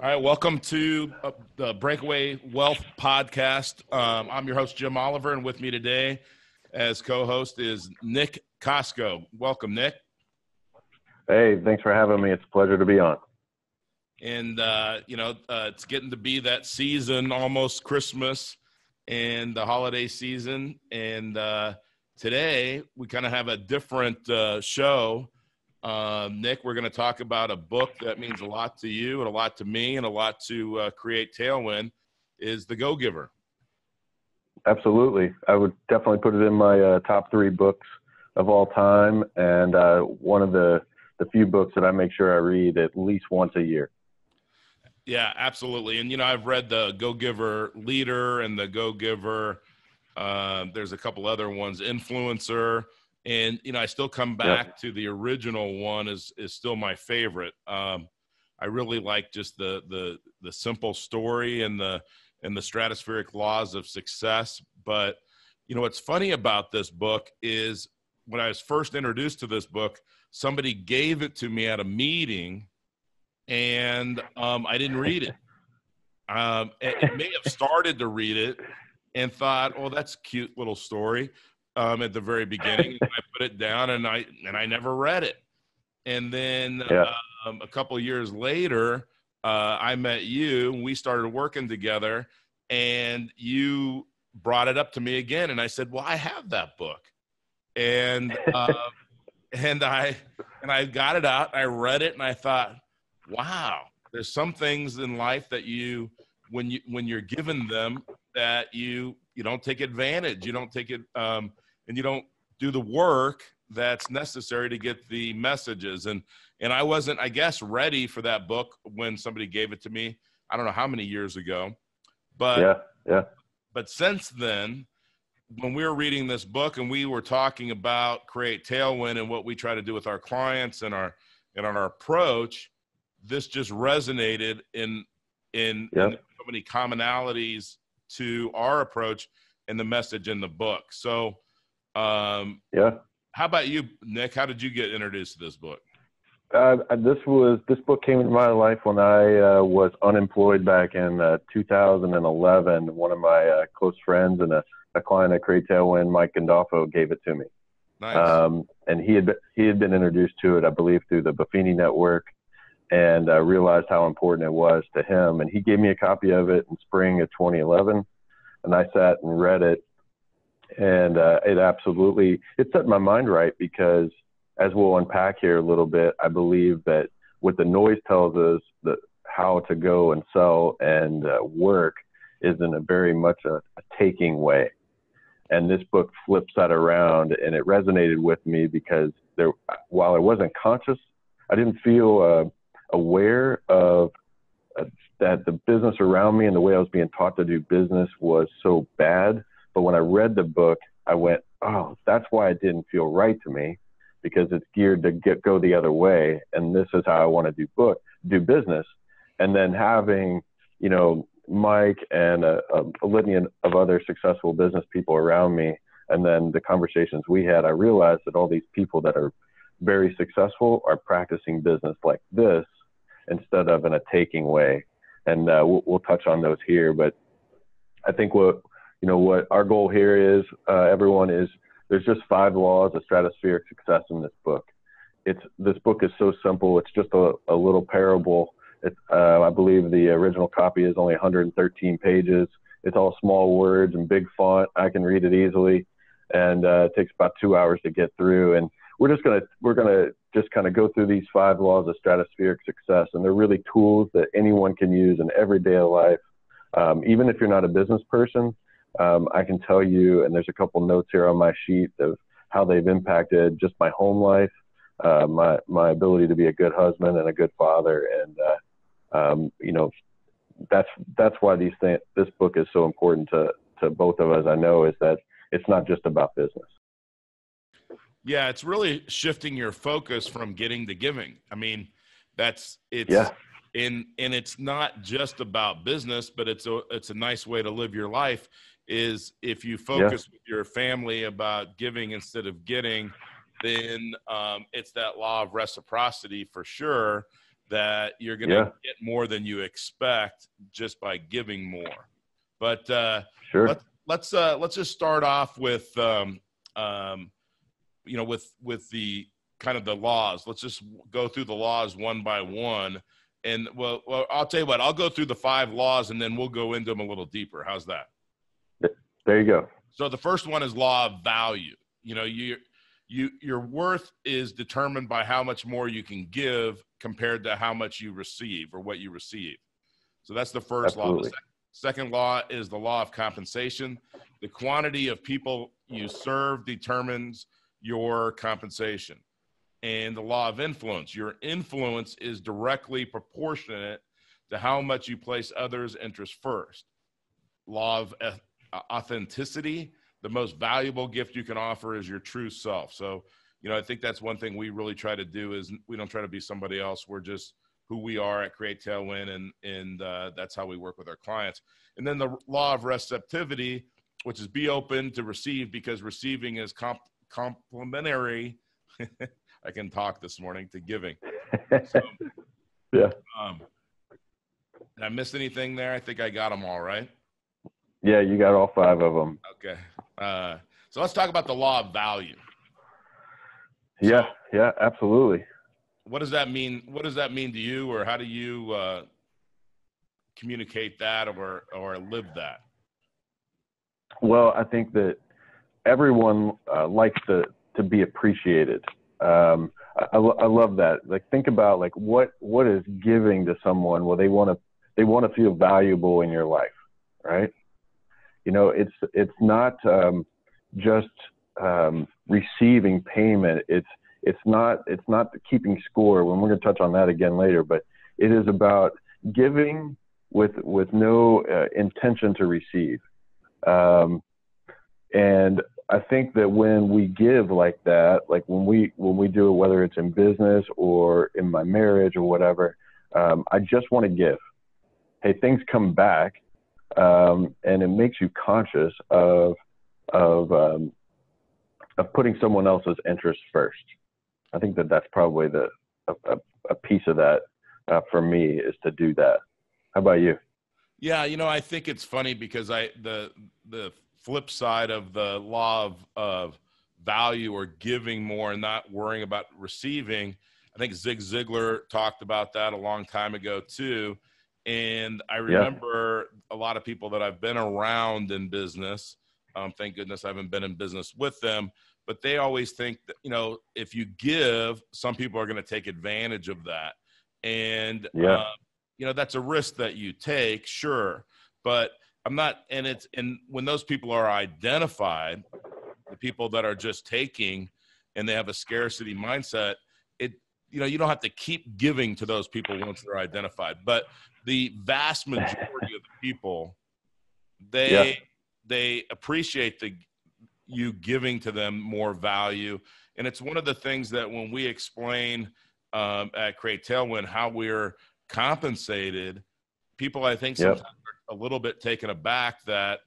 All right, welcome to the Breakaway Wealth Podcast. I'm your host, Jim Oliver, and with me today as co-host is Nick Kosko. Welcome, Nick. Hey, thanks for having me. It's a pleasure to be on. And, it's getting to be that season, almost Christmas and the holiday season. And today we kind of have a different show. Nick, we're going to talk about a book that means a lot to you and a lot to me and a lot to Create Tailwind is The Go-Giver. Absolutely. I would definitely put it in my top 3 books of all time, and one of the few books that I make sure I read at least once a year. Yeah, absolutely. And, I've read the Go-Giver Leader and the Go-Giver. There's a couple other ones, Influencer. And, I still come back to the original one is still my favorite. I really like just the simple story and the stratospheric laws of success. But, what's funny about this book is when I was first introduced to this book, somebody gave it to me at a meeting and I didn't read it. It may have started to read it and thought, oh, that's a cute little story. At the very beginning, I put it down and I never read it. And then a couple of years later, I met you and we started working together and you brought it up to me again. And I said, well, I have that book. And, and I got it out, I read it and I thought, wow, there's some things in life that when you're given them that you don't take advantage, you don't take it, and you don't do the work that's necessary to get the messages. And I wasn't, I guess, ready for that book when somebody gave it to me. I don't know how many years ago, but But since then, when we were reading this book and we were talking about Create Tailwind and what we try to do with our clients and our approach, this just resonated in so many commonalities to our approach and the message in the book. So, how about you, Nick? How did you get introduced to this book? This book came into my life when I was unemployed back in 2011. One of my close friends and a client at Create Tailwind, Mike Gandolfo, gave it to me. Nice. And he had been introduced to it, I believe, through the Buffini Network, and realized how important it was to him. And he gave me a copy of it in spring of 2011, and I sat and read it. And it set my mind right, because as we'll unpack here a little bit, I believe that what the noise tells us that how to go and sell and work is in a very much a taking way. And this book flips that around, and it resonated with me because while I wasn't conscious, I didn't feel aware of that the business around me and the way I was being taught to do business was so bad. But when I read the book, I went, oh, that's why it didn't feel right to me, because it's geared to go the other way. And this is how I want to do business. And then having, Mike and a litany of other successful business people around me, and then the conversations we had, I realized that all these people that are very successful are practicing business like this instead of in a taking way. And we'll touch on those here. But I think what our goal here is, everyone, is there's just 5 laws of stratospheric success in this book. This book is so simple. It's just a little parable. I believe the original copy is only 113 pages. It's all small words and big font. I can read it easily, and it takes about 2 hours to get through. And we're gonna just kind of go through these 5 laws of stratospheric success, and they're really tools that anyone can use in everyday life. Even if you're not a business person, I can tell you, and there's a couple notes here on my sheet of how they've impacted just my home life, my ability to be a good husband and a good father. And, that's why this book is so important to both of us. I know is that it's not just about business. Yeah, it's really shifting your focus from getting to giving. I mean, and it's not just about business, but it's a nice way to live your life. Is if you focus with your family about giving instead of getting, then it's that law of reciprocity for sure. that you're going to get more than you expect just by giving more. But sure. let's just start off with with the kind of the laws. Let's just go through the laws one by one. And well, I'll tell you what, I'll go through the 5 laws and then we'll go into them a little deeper. How's that? There you go. So the first one is law of value. Your worth is determined by how much more you can give compared to how much you receive or what you receive. So that's the first law. The second law is the law of compensation. The quantity of people you serve determines your compensation. And the law of influence. Your influence is directly proportionate to how much you place others' interests first. Law of authenticity. The most valuable gift you can offer is your true self. So, I think that's one thing we really try to do is we don't try to be somebody else. We're just who we are at Create Tailwind, and that's how we work with our clients. And then the law of receptivity, which is be open to receive, because receiving is complementary. I can talk this morning to giving. So, yeah. Did I miss anything there? I think I got them all right. Yeah, you got all 5 of them. Okay. So let's talk about the law of value. Yeah, absolutely. What does that mean? What does that mean to you, or how do you communicate that or live that? Well, I think that everyone likes to be appreciated. I love that. Like, think about like what is giving to someone? Well, they want to feel valuable in your life, right? It's not just receiving payment. It's not keeping score. When we're going to touch on that again later, but it is about giving with no intention to receive. And I think that when we give like that, like when we do it, whether it's in business or in my marriage or whatever, I just want to give. Hey, things come back, and it makes you conscious of putting someone else's interests first. I think that that's probably a piece of that for me, is to do that. How about you? Yeah, I think it's funny because the flip side of the law of value, or giving more and not worrying about receiving, I think Zig Ziglar talked about that a long time ago too. And I remember a lot of people that I've been around in business, thank goodness I haven't been in business with them, but they always think that, if you give, some people are going to take advantage of that. And, that's a risk that you take, sure. But I'm not, and when those people are identified, the people that are just taking and they have a scarcity mindset, you don't have to keep giving to those people once they're identified. But the vast majority of the people, they appreciate you giving to them more value. And it's one of the things that when we explain at Create Tailwind how we're compensated, people, I think, sometimes are a little bit taken aback that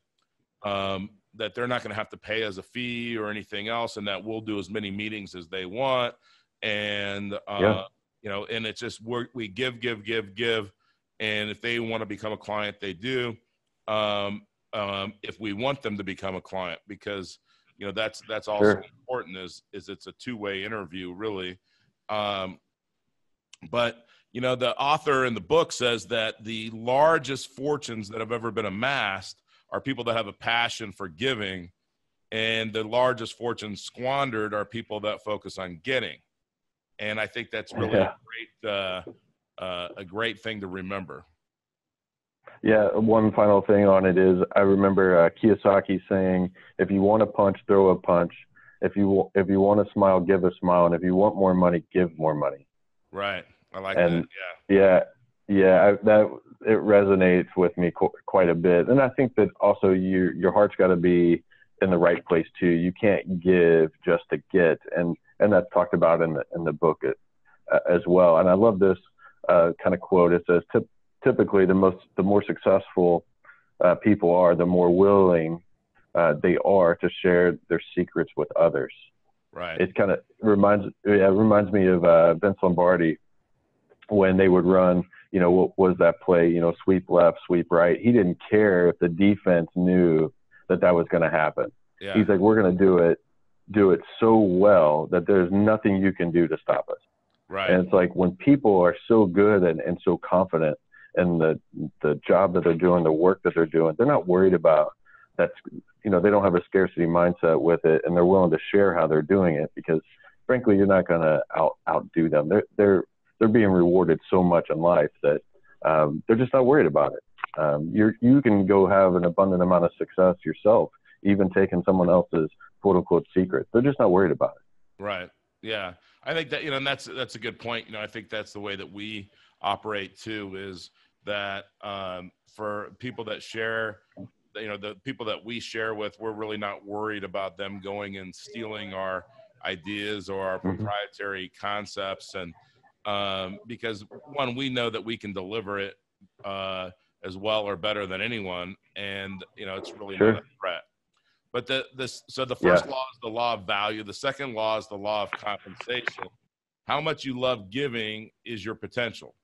that they're not going to have to pay us a fee or anything else, and that we'll do as many meetings as they want. And and it's just we give, and if they want to become a client, they do. If we want them to become a client, because that's also important. Is it's a two-way interview, really. But the author in the book says that the largest fortunes that have ever been amassed are people that have a passion for giving, and the largest fortunes squandered are people that focus on getting. And I think that's really a great thing to remember. Yeah. One final thing on it is, I remember Kiyosaki saying, if you want to punch, throw a punch. If you want to smile, give a smile. And if you want more money, give more money. Right. I like that. That it resonates with me quite a bit. And I think that also your heart's got to be in the right place too. You can't give just to get. And that's talked about in the book as well. And I love this kind of quote. It says, typically the more successful people are, the more willing they are to share their secrets with others. Right. It kind of reminds me of Vince Lombardi. when they would run, what was that play, sweep left, sweep right. He didn't care if the defense knew that was going to happen. Yeah. He's like, we're going to do it so well that there's nothing you can do to stop us. Right. And it's like when people are so good and so confident in the job that they're doing, the work that they're doing, they're not worried about that's, they don't have a scarcity mindset with it, and they're willing to share how they're doing it because frankly, you're not going to outdo them. They're being rewarded so much in life that they're just not worried about it. You can go have an abundant amount of success yourself, even taking someone else's quote unquote secret. They're just not worried about it. Right. Yeah. I think that, and that's a good point. I think that's the way that we operate too, is that for people that share, the people that we share with, we're really not worried about them going and stealing our ideas or our proprietary concepts. And because one, we know that we can deliver it as well or better than anyone. And, it's really not a threat. But so the first law is the law of value. The second law is the law of compensation. How much you love giving is your potential.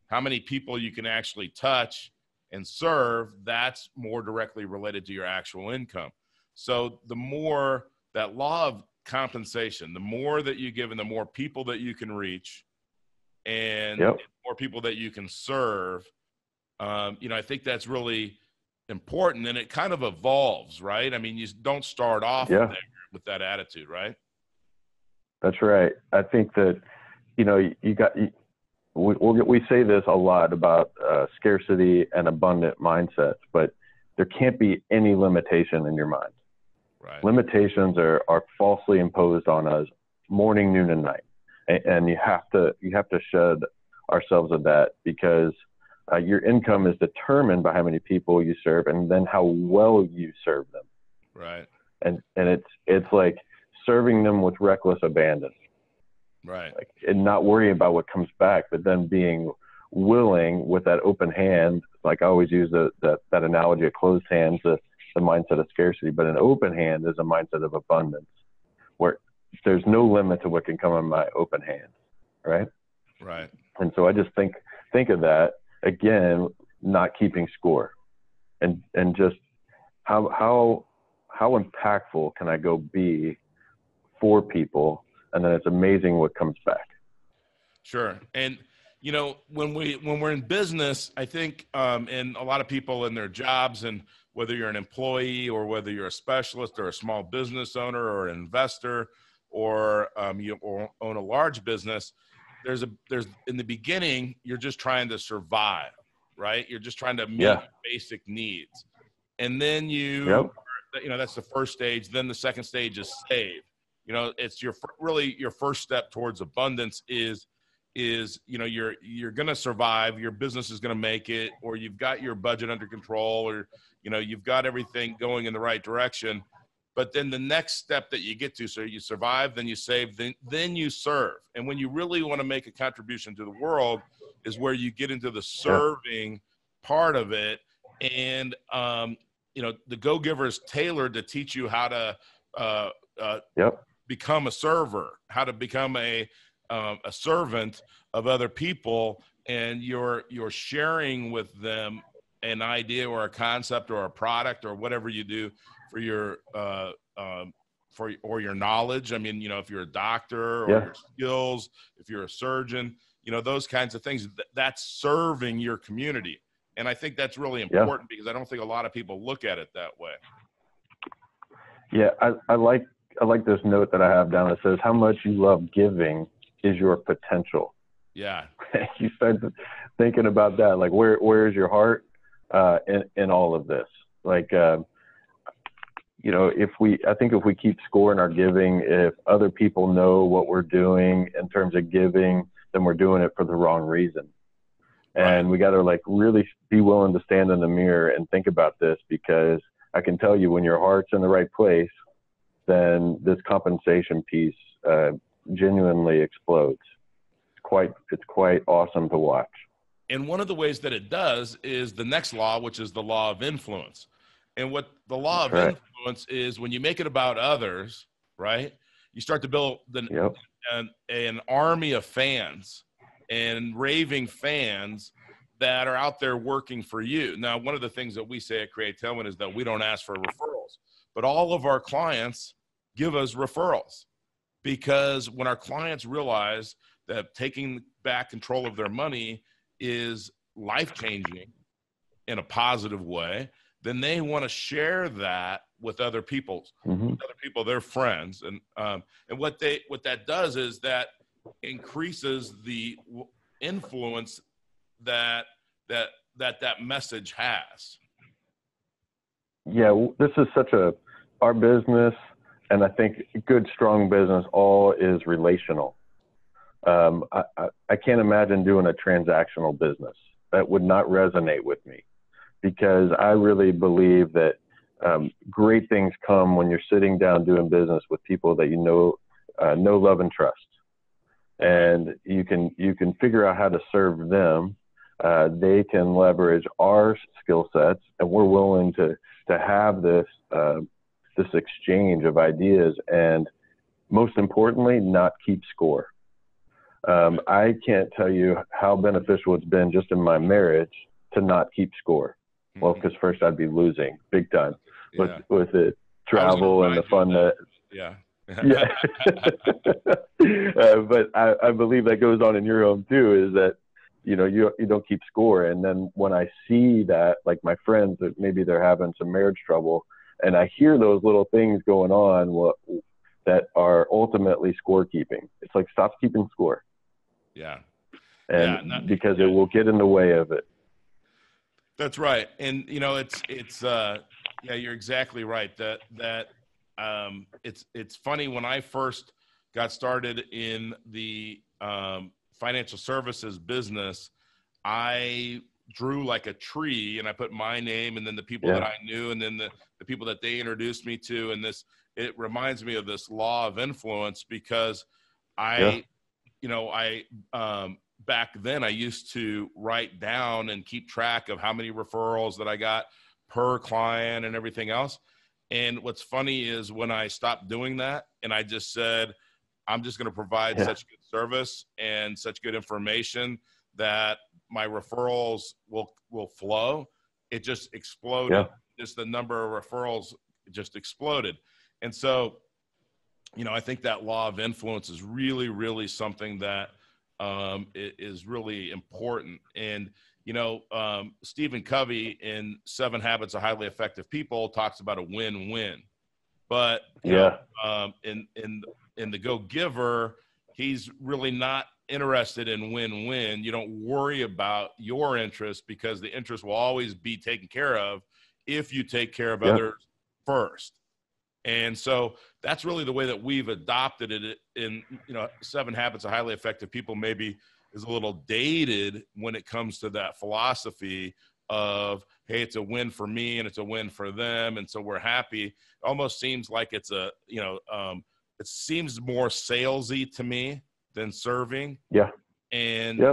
How many people you can actually touch and serve, that's more directly related to your actual income. So the more that law of compensation, the more that you give and the more people that you can reach and more people that you can serve, I think that's really important, and it kind of evolves, right? I mean, you don't start off with that attitude, right? That's right. I think that, we say this a lot about scarcity and abundant mindsets, but there can't be any limitation in your mind. Right. Limitations are falsely imposed on us morning, noon, and night. And you have to shed ourselves of that because your income is determined by how many people you serve and then how well you serve them. Right. And it's like serving them with reckless abandon. Right. And not worrying about what comes back, but then being willing with that open hand. Like I always use that analogy of closed hands, the mindset of scarcity, but an open hand is a mindset of abundance where there's no limit to what can come in my open hand. Right. Right. And so I just think of that again, not keeping score and just how impactful can I go be for people? And then it's amazing what comes back. Sure. And, when we're in business, I think, and a lot of people in their jobs, and whether you're an employee or whether you're a specialist or a small business owner or an investor or you own a large business, there's in the beginning, you're just trying to survive, right? You're just trying to meet basic needs. And then that's the first stage. Then the second stage is save. It's your first step towards abundance is you're going to survive, your business is going to make it, or you've got your budget under control, or you've got everything going in the right direction. But then the next step that you get to, so you survive, then you save, then you serve. And when you really want to make a contribution to the world is where you get into the serving part of it. And the Go-Giver is tailored to teach you how to become a server, how to become a servant of other people, and you're sharing with them an idea or a concept or a product or whatever you do for your your knowledge. I mean, if you're a doctor or your skills, if you're a surgeon, those kinds of things, that's serving your community. And I think that's really important because I don't think a lot of people look at it that way. Yeah, I like this note that I have down that says, how much you love giving is your potential. Yeah. You start thinking about that, like where is your heart in all of this? Like, if we keep score in our giving, if other people know what we're doing in terms of giving, then we're doing it for the wrong reason. And we got to really be willing to stand in the mirror and think about this, because I can tell you when your heart's in the right place, then this compensation piece genuinely explodes. It's quite awesome to watch. And one of the ways that it does is the next law, which is the law of influence. And what the law of influence is, when you make it about others, right, you start to build an army of fans and raving fans that are out there working for you. Now, one of the things that we say at Create Tailwind is that we don't ask for referrals, but all of our clients give us referrals, because when our clients realize that taking back control of their money is life-changing in a positive way, then they want to share that with other people, their friends. And what that does is that increases the influence that message has. Yeah, this is our business, and I think good, strong business all is relational. I can't imagine doing a transactional business. That would not resonate with me, because I really believe that great things come when you're sitting down doing business with people that you know, love, and trust. And you can figure out how to serve them. They can leverage our skill sets, and we're willing to have this exchange of ideas, and most importantly, not keep score. I can't tell you how beneficial it's been just in my marriage to not keep score. Well, because first I'd be losing big time with the travel and the fun that. Yeah. But I believe that goes on in your home too, is that, you don't keep score. And then when I see that, like my friends, that maybe they're having some marriage trouble, and I hear those little things going on that are ultimately scorekeeping. It's like, stop keeping score. Yeah. Because it will get in the way of it. That's right. And you're exactly right. It's funny, when I first got started in the financial services business, I drew like a tree, and I put my name and then the people that I knew, and then the people that they introduced me to. And it reminds me of this law of influence, because back then I used to write down and keep track of how many referrals that I got per client and everything else. And what's funny is when I stopped doing that, and I just said, I'm just going to provide such good service and such good information that my referrals will flow, it just exploded. Just the number of referrals just exploded. And so, I think that law of influence is really, really something that is really important. And, Stephen Covey in 7 Habits of Highly Effective People talks about a win-win. But in the Go-Giver, he's really not interested in win-win. You don't worry about your interest, because the interest will always be taken care of if you take care of others first. And so that's really the way that we've adopted it. In 7 Habits of Highly Effective People maybe is a little dated when it comes to that philosophy of, hey, it's a win for me and it's a win for them, and so we're happy. It almost seems like it's it seems more salesy to me than serving. And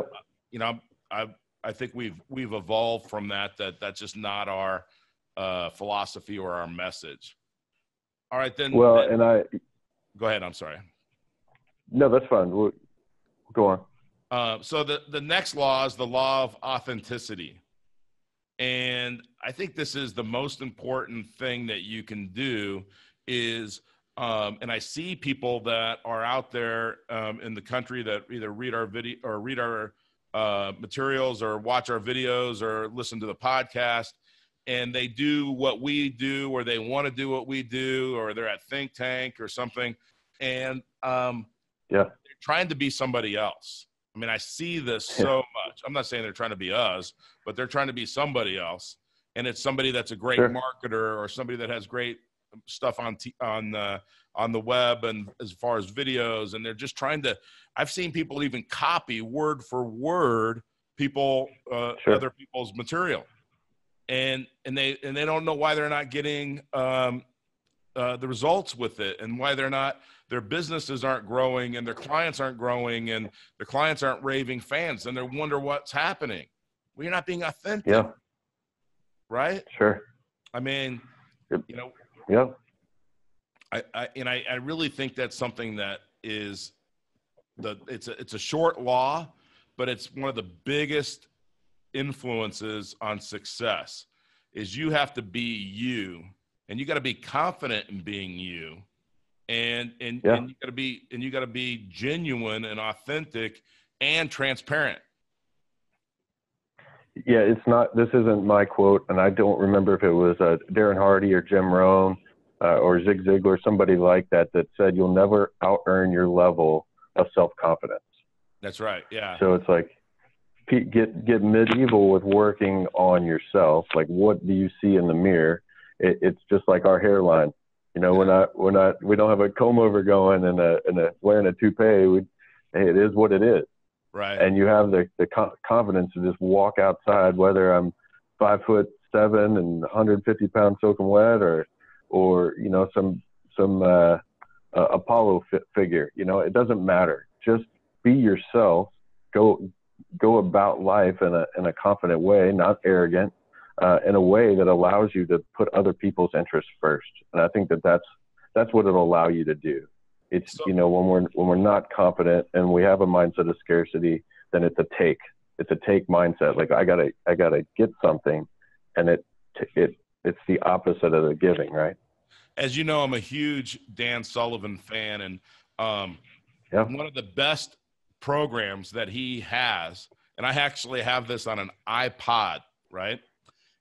I think we've evolved from that's just not our philosophy or our message. All right, then. Well, go ahead. I'm sorry. No, that's fine. We'll go on. So the next law is the law of authenticity. And I think this is the most important thing that you can do is, and I see people that are out there in the country that either read our video or read our materials or watch our videos or listen to the podcast, and they do what we do, or they want to do what we do, or they're at Think Tank or something, and they're trying to be somebody else. I mean, I see this so much. I'm not saying they're trying to be us, but they're trying to be somebody else, and it's somebody that's a great marketer, or somebody that has great stuff on the web and as far as videos, and they're just trying to. I've seen people even copy word for word other people's material. And they don't know why they're not getting the results with it, and why their businesses aren't growing, and their clients aren't growing, and their clients aren't raving fans, and they wonder what's happening. Well, you're not being authentic, right? Sure. I mean, I really think that's something that is it's a short law, but it's one of the biggest influences on success. Is you have to be you, and you got to be confident in being you, and you got to be genuine and authentic and transparent. Yeah, it's not. This isn't my quote, and I don't remember if it was Darren Hardy or Jim Rohn or Zig Ziglar, somebody like that said you'll never out-earn your level of self-confidence. That's right. Yeah. So it's like get medieval with working on yourself. Like, what do you see in the mirror? It's just like our hairline. You know, we don't have a comb over going and wearing a toupee. It is what it is. Right. And you have the confidence to just walk outside, whether I'm 5'7" and 150 pounds soaking wet, or you know, some Apollo figure. You know, it doesn't matter. Just be yourself. Go about life in a confident way, not arrogant, in a way that allows you to put other people's interests first. And I think that's what it'll allow you to do. It's, you know, when we're not confident and we have a mindset of scarcity, then it's a take mindset. Like I gotta get something, and it's the opposite of the giving, right? As you know, I'm a huge Dan Sullivan fan, and one of the best programs that he has, and I actually have this on an iPod, right?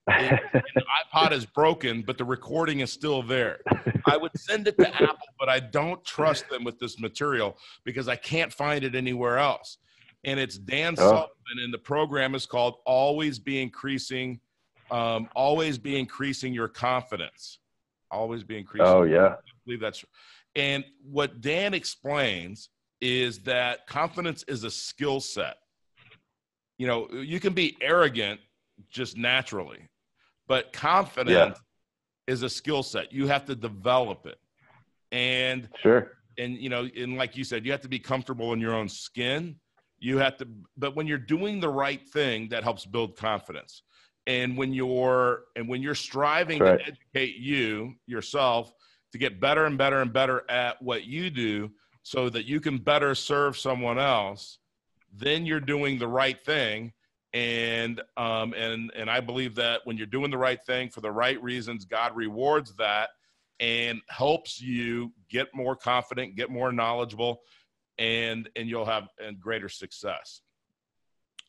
And the iPod is broken, but the recording is still there. I would send it to Apple, but I don't trust them with this material because I can't find it anywhere else. And it's Dan Sullivan, and the program is called Always Be Increasing Your Confidence. Always be increasing. Oh, yeah. I believe that's true. And what Dan explains is that confidence is a skill set. You know, you can be arrogant just naturally, but confidence is a skill set. You have to develop it. And sure. And, you know, and like you said, you have to be comfortable in your own skin. But when you're doing the right thing, that helps build confidence. And when you're striving to educate yourself to get better and better and better at what you do so that you can better serve someone else, then you're doing the right thing. And I believe that when you're doing the right thing for the right reasons, God rewards that and helps you get more confident, get more knowledgeable, and you'll have greater success.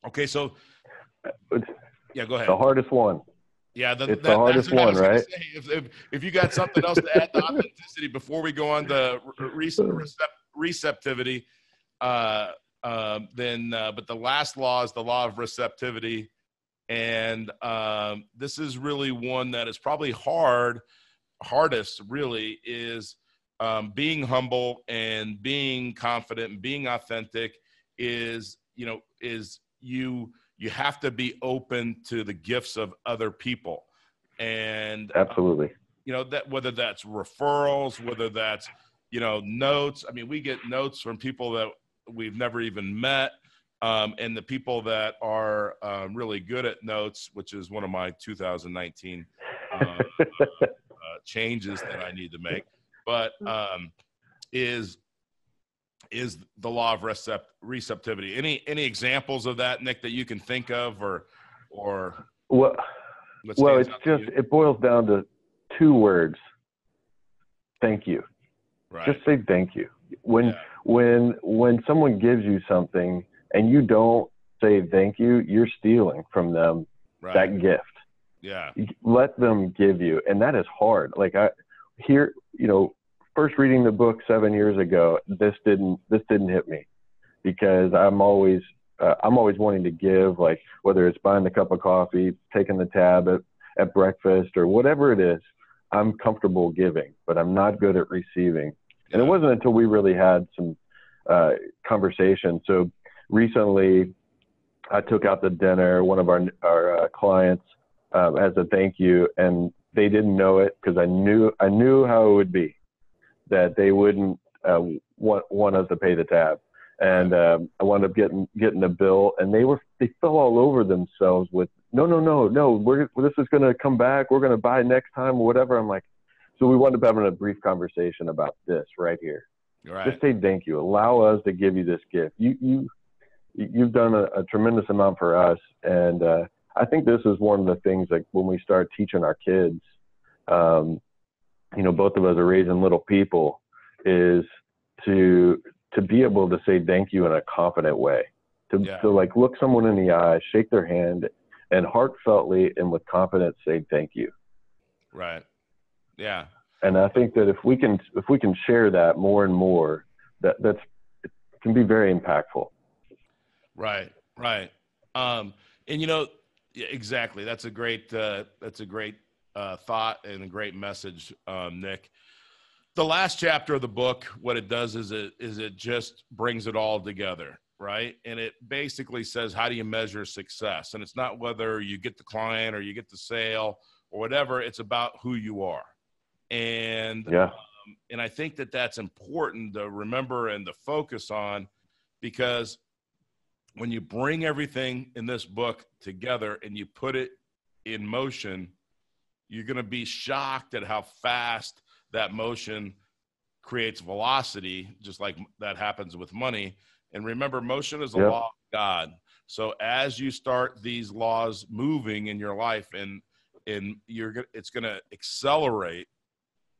Okay, so yeah, go ahead. The hardest one. Yeah, it's the hardest one, right? If you got something else to add to authenticity before we go on to receptivity, but the last law is the law of receptivity, and this is really one that is probably hardest. Really, is being humble and being confident and being authentic. You have to be open to the gifts of other people, and absolutely, that whether that's referrals, whether that's notes. I mean, we get notes from people that we've never even met, and the people that are really good at notes, which is one of my 2019 changes that I need to make, but is the law of receptivity. Any examples of that, Nick, that you can think of, or well, it boils down to two words: thank you. Right. Just say thank you. When someone gives you something and you don't say thank you, you're stealing from them that gift. Yeah. Let them give you, and that is hard. Like first reading the book 7 years ago, this didn't hit me, because I'm always wanting to give, like whether it's buying the cup of coffee, taking the tab at breakfast, or whatever it is. I'm comfortable giving, but I'm not good at receiving. And it wasn't until we really had some conversation. So recently, I took out to dinner one of our clients as a thank you, and they didn't know it because I knew how it would be, that they wouldn't want us to pay the tab. And I wound up getting a bill, and they fell all over themselves with, no, this is going to come back. We're going to buy next time or whatever. I'm like, so we wound up having a brief conversation about this right here. Right. Just say thank you. Allow us to give you this gift. You you've done a tremendous amount for us. And I think this is one of the things, like when we start teaching our kids, you know, both of us are raising little people, is to be able to say thank you in a confident way, to like look someone in the eye, shake their hand, and heartfeltly and with confidence say thank you. Right. Yeah. And I think that if we can share that more and more, it can be very impactful. Right. Right. And you know, yeah, exactly. That's a great thought and a great message, Nick. The last chapter of the book, what it does is it just brings it all together, right? And it basically says, how do you measure success? And it's not whether you get the client or you get the sale or whatever. It's about who you are. And and I think that that's important to remember and to focus on, because when you bring everything in this book together and you put it in motion, you're going to be shocked at how fast that motion creates velocity, just like that happens with money. And remember, motion is a law of God. So as you start these laws moving in your life, and it's going to accelerate,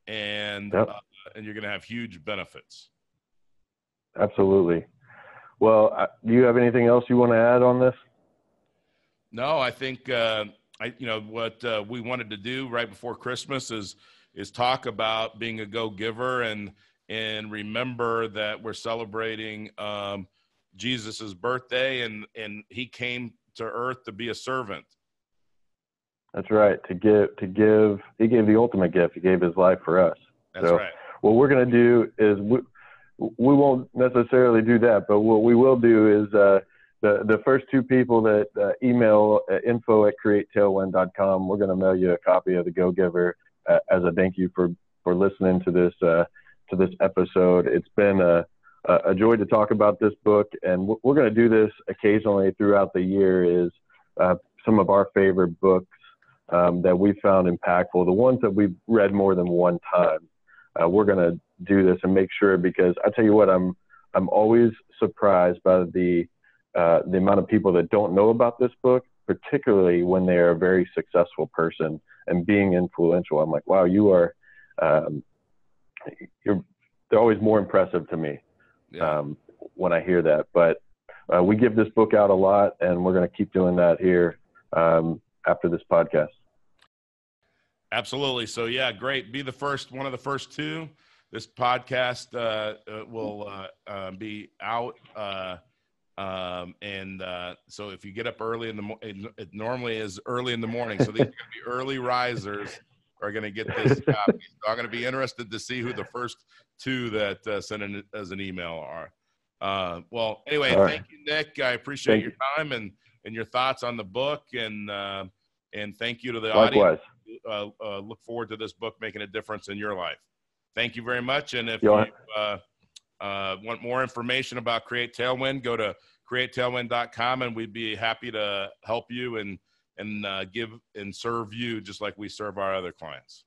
and you're going to have huge benefits. Absolutely. Well, do you have anything else you want to add on this? No, I think what we wanted to do right before Christmas is talk about being a go-giver, and remember that we're celebrating Jesus's birthday, and he came to earth to be a servant. That's right. To give, he gave the ultimate gift. He gave his life for us. That's right. What we're going to do is we won't necessarily do that, but what we will do is the first two people that email info@createtailwind.com, we're going to mail you a copy of the Go-Giver as a thank you for listening to this episode. It's been a joy to talk about this book, and we're going to do this occasionally throughout the year. Is some of our favorite books that we found impactful, the ones that we've read more than one time. We're going to do this and make sure, because I tell you what, I'm always surprised by the amount of people that don't know about this book, particularly when they are a very successful person and being influential. I'm like, wow, they're always more impressive to me when I hear that. But we give this book out a lot, and we're going to keep doing that here after this podcast. Absolutely. So yeah, great. Be one of the first two. This podcast will be out. So if you get up early in the morning, it normally is early in the morning. So these are going to be early risers are going to get this copy. So I'm going to be interested to see who the first two that send as an email are. Well, anyway, thank you, Nick. I appreciate your time and your thoughts on the book, and thank you to the Likewise. audience. Look forward to this book making a difference in your life. Thank you very much. And if you want more information about Create Tailwind, go to createtailwind.com, and we'd be happy to help you and give and serve you just like we serve our other clients.